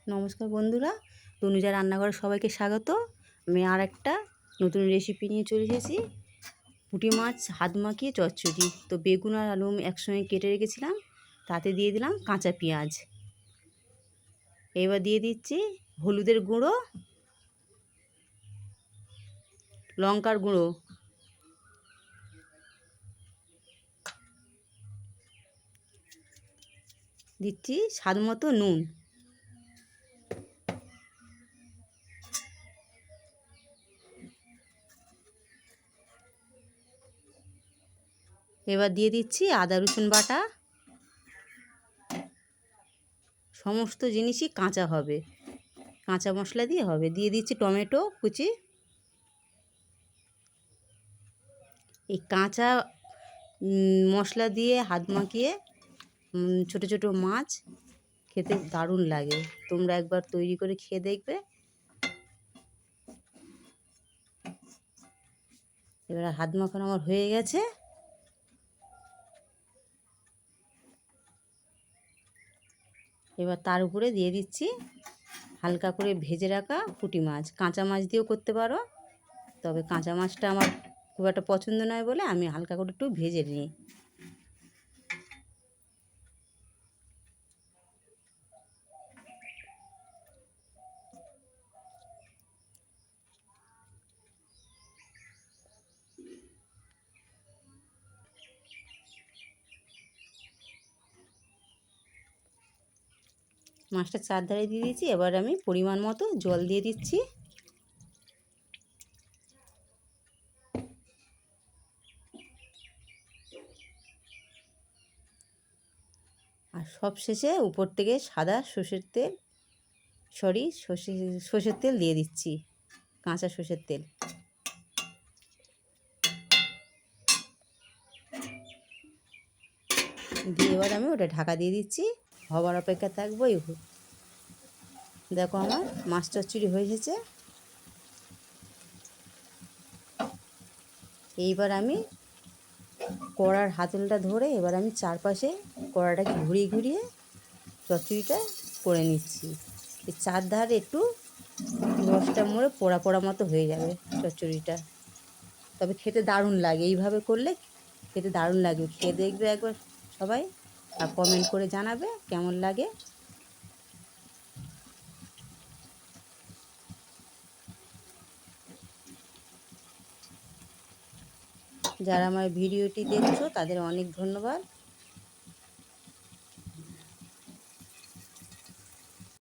নমস্কার বন্ধুরা, তনুজা রান্নাঘরে সবাইকে স্বাগত। আমি আর একটা নতুন রেসিপি নিয়ে চলে এসেছি, পুঁটি মাছ হাত মাখিয়ে চচ্চড়ি। তো বেগুন আর আলু একসঙ্গে কেটে রেখেছিলাম, তাতে দিয়ে দিলাম কাঁচা পেঁয়াজ। এবার দিয়ে দিচ্ছি হলুদের গুঁড়ো, লঙ্কার গুঁড়ো, দিচ্ছি স্বাদ মতো নুন। এবার দিয়ে দিচ্ছি আদা রসুন বাটা। সমস্ত জিনিসই কাঁচা হবে, কাঁচা মশলা দিয়ে হবে। দিয়ে দিচ্ছি টমেটো কুচি। এই কাঁচা মশলা দিয়ে হাত মাখিয়ে ছোটো ছোটো মাছ খেতে দারুণ লাগে। তোমরা একবার তৈরি করে খেয়ে দেখবে। এবার হাত মাখানো আমার হয়ে গেছে। এবার তার উপরে দিয়ে দিচ্ছি হালকা করে ভেজে রাখা পুঁটি মাছ। কাঁচা মাছ দিয়েও করতে পারো, তবে কাঁচা মাছটা আমার খুব একটা পছন্দ নয় বলে আমি হালকা করে একটু ভেজে নিই। মাছটা চারধারে দিয়ে দিয়েছি। এবার আমি পরিমাণ মতো জল দিয়ে দিচ্ছি। আর সব শেষে উপর থেকে সাদা সর্ষের তেল দিয়ে দিচ্ছি, কাঁচা সর্ষের তেল। দিয়ে এবার আমি ওটা ঢাকা দিয়ে দিচ্ছি, হবার অপেক্ষা থাকবো। দেখো আমার মাছ চচ্চড়ি হয়ে এসেছে। এইবার আমি কড়ার হাতলটা ধরে এবার আমি চারপাশে কড়াটাকে ঘুরিয়ে ঘুরিয়ে চচ্চড়িটা করে নিচ্ছি। এই চারধারে একটু রসটা মরে পোড়া পোড়া মতো হয়ে যাবে চচ্চড়িটা, তবে খেতে দারুণ লাগে। এইভাবে করলে খেতে দারুণ লাগবে। খেয়ে দেখবে একবার সবাই, আর কমেন্ট করে জানাবে কেমন লাগে। যারা আমার ভিডিওটি দেখছো তাদের অনেক ধন্যবাদ।